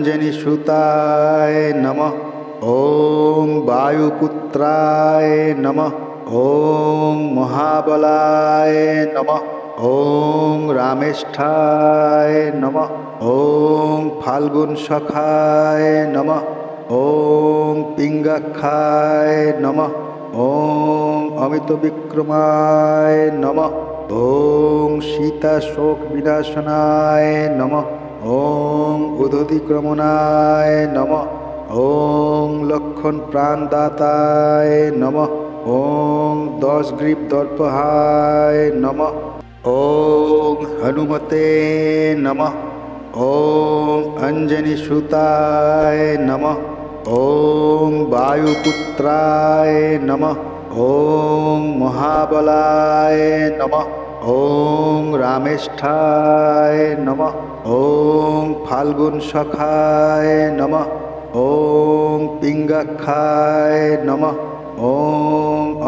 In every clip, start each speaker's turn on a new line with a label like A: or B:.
A: अंजनीसुताय नमः। ॐ वायुपुत्राय नमः। ॐ महाबलाय नमः। ॐ रामेष्ठाय नमः। ॐ फाल्गुनसखाय नमः। ॐ पिङ्गक्षाय नमः। ॐ अमितविक्रमाय नमः। ॐ सीताशोकविनाशनाय नमः। ॐ उद्धतिक्रमणाय नमः। ॐ लक्ष्मणप्राणदाताय नमः। ॐ दशग्रीवदर्पहाय नमः। ॐ हनुमते नमः। ॐ अंजनीसुताय नमः। ॐ वायुपुत्राय नमः। ॐ महाबलाय नमः। ॐ रामेष्ठाय नमः। ॐ फाल्गुनसखाय नमः। ॐ पिङ्गक्षाय नमः। ॐ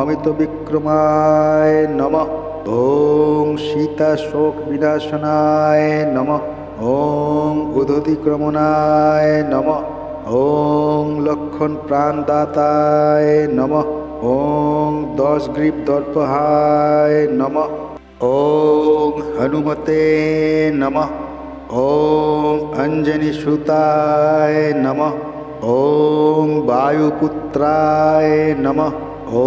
A: अमितविक्रमाय नमः। ॐ सीताशोकविनाशनाय नमः। ॐ उद्धतिक्रमणाय नमः। ॐ लक्ष्मणप्राणदाताय नमः। ॐ दशग्रीवदर्पहाय नमः। ॐ हनुमते नमः। ॐ अंजनीसुताय नमः। ॐ वायुपुत्राय नमः। ॐ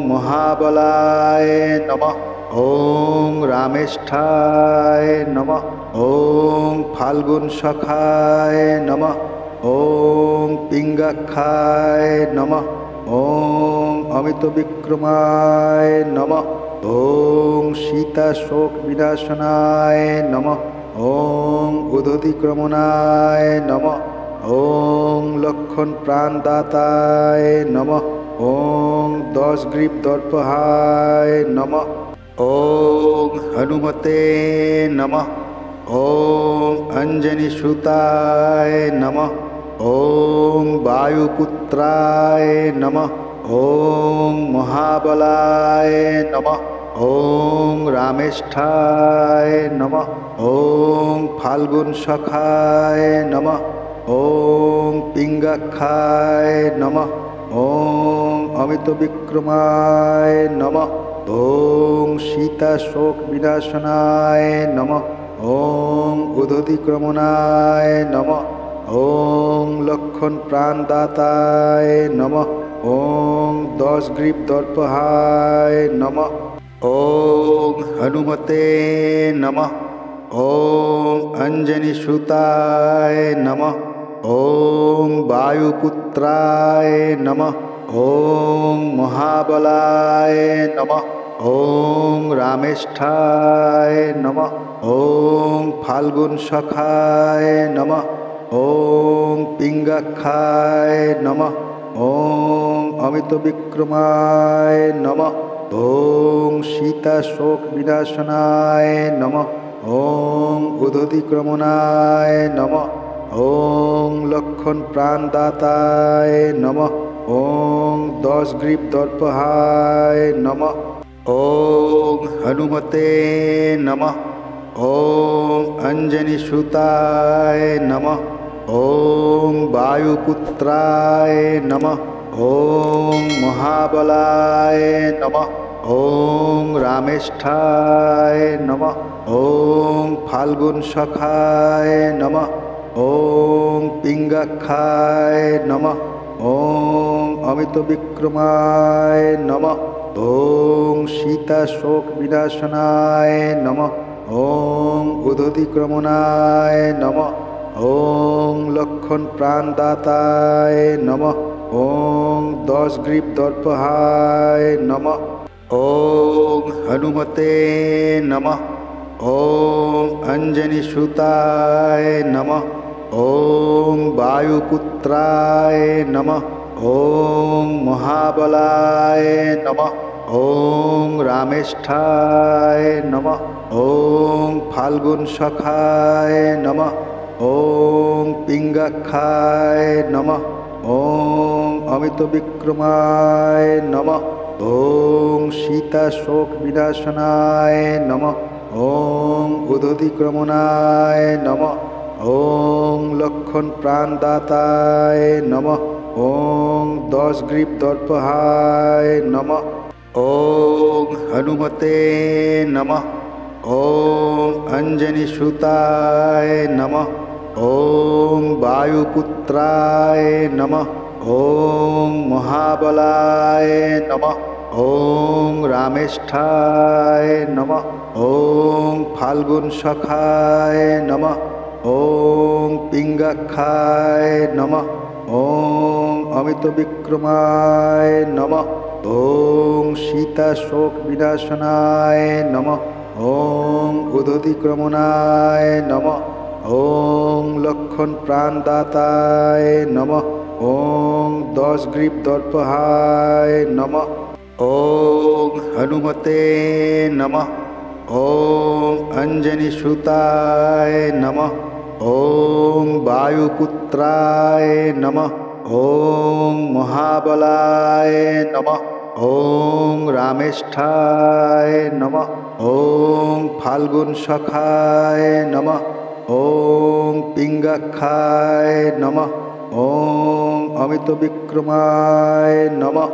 A: महाबलाय नमः। ॐ रामेष्ठाय नमः। ॐ फाल्गुनसखाय नमः। ॐ पिङ्गक्षाय नमः। ॐ अमितविक्रमाय नमः। ॐ सीताशोकविनाशनाय नमः। ॐ उद्धतिक्रमणाय नमः। ॐ लक्ष्मणप्राणदाताय नमः। ॐ दशग्रीवदर्पहाय नमः। ॐ हनुमते नमः। ॐ अंजनीसुताय नमः। ॐ वायुपुत्राय नमः। ॐ महाबलाय नमः। ॐ रामेष्ठाय नमः। ॐ फाल्गुनसखाय नमः। ॐ पिङ्गक्षाय नमः। ॐ अमितविक्रमाय नमः। ॐ सीताशोकविनाशनाय नमः। ॐ उद्धतिक्रमणाय नमः। ॐ लक्ष्मणप्राणदाताय नमः। ॐ दशग्रीवदर्पहाय नमः। ॐ हनुमते नमः। ॐ अंजनीसुताय नमः। ॐ वायुपुत्राय नमः। ॐ महाबलाय नमः। ॐ रामेष्ठाय नमः। ॐ फाल्गुनसखाय नमः। ॐ पिङ्गक्षाय नमः। ॐ अमितविक्रमाय नमः। ॐ सीताशोकविनाशनाय नमः। ॐ उद्धतिक्रमणाय नमः। ॐ लक्ष्मणप्राणदाताय नमः। ॐ दशग्रीवदर्पहाय नमः। ॐ हनुमते नमः। ॐ अंजनीसुताय नमः। ॐ वायुपुत्राय नमः। ॐ महाबलाय नमः। ॐ रामेष्ठाय नमः। ॐ फाल्गुनसखाय नमः। ॐ पिङ्गक्षाय नमः। ॐ अमितविक्रमाय नमः। ॐ सीताशोकविनाशनाय नमः। ॐ उद्धतिक्रमणाय नमः। ॐ लक्ष्मणप्राणदाताय नमः। ॐ दशग्रीवदर्पहाय नमः। ॐ हनुमते नमः। ॐ अंजनीसुताय नमः। ॐ वायुपुत्राय नमः। ॐ महाबलाय नमः। ॐ रामेष्ठाय नमः। ॐ फाल्गुनसखाय नमः। ॐ पिङ्गक्षाय नमः। ॐ अमितविक्रमाय नमः। ॐ सीताशोकविनाशनाय नमः। ॐ उद्धतिक्रमणाय नमः। ওং লক্ষণ প্রাণদাতায় নমঃ ওং 10 গ্রীব দর্পহায় নমঃ ওং হনুমতে নমঃ ওং অঞ্জনি সুতায় নমঃ ওং বায়ুপুত্রায় নমঃ ওং মহাবলায় নমঃ ওং রামেষ্ঠায় নমঃ ওং ফাল্গুন সখায় নমঃ ওং পিঙ্গাক্ষায় নমঃ ওং অমিত বিক্রমায় নমঃ ওং সীতা শোক বিনাশনায় নমঃ ওং উদধিক্রমণায় নমঃ ওং লক্ষণ প্রাণদাতায় নমঃ ওং 10 গ্রীব দর্পহায় নমঃ ওং হনুমতে নমঃ ওং অঞ্জনি সুতায় নমঃ ওং বায়ুপুত্রায় নমঃ ওং মহাবলায় নমঃ ওং রামেষ্ঠায় নমঃ ওং ফাল্গুন সখায় নমঃ ওং পিঙ্গাক্ষায় নমঃ ওং অমিত বিক্রমায় নমঃ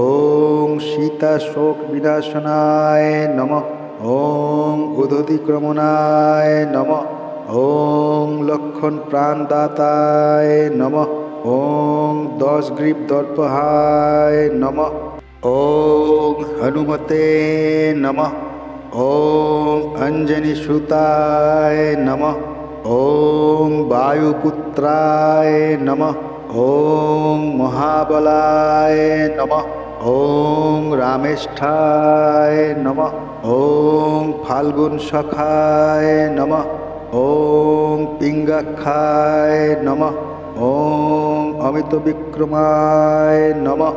A: ওং সীতা শোক বিনাশনায় নমঃ ওং উদধিক্রমণায় নমঃ ওং লক্ষণ প্রাণদাতায় নমঃ ওং 10 গ্রীব দর্পহায় নমঃ ওং হনুমতে নমঃ ওং অঞ্জনি সুতায় নমঃ ওং বায়ুপুত্রায় নমঃ ওং মহাবলায় নমঃ ওং রামেষ্ঠায় নমঃ ওং ফাল্গুন সখায় নমঃ ওং পিঙ্গাক্ষায় নমঃ ওং অমিত বিক্রমায় নমঃ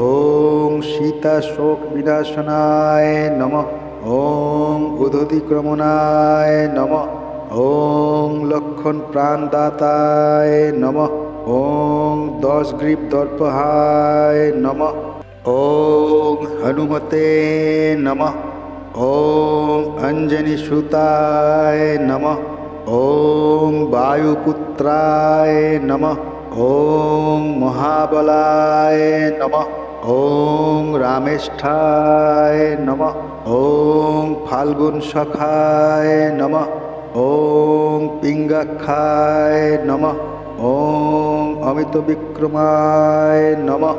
A: ওং সীতা শোক বিনাশনায় নমঃ ওং উদধিক্রমণায় নমঃ ওং লক্ষণ প্রাণদাতায় নমঃ ওং 10 গ্রীব দর্পহায় নমঃ ওং হনুমতে নমঃ ওং অঞ্জনি সুতায় নমঃ ওং বায়ুপুত্রায় নমঃ ওং মহাবলায় নমঃ ওং রামেষ্ঠায় নমঃ ওং ফাল্গুন সখায় নমঃ ওং পিঙ্গাক্ষায় নমঃ ওং অমিত বিক্রমায় নমঃ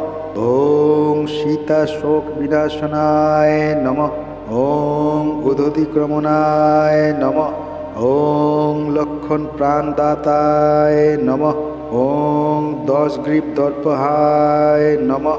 A: ওং সীতা শোক বিনাশনায় নমঃ ওং উদধিক্রমণায় নমঃ ওং লক্ষণ প্রাণদাতায় নমঃ ওং 10 গ্রীব দর্পহায় নমঃ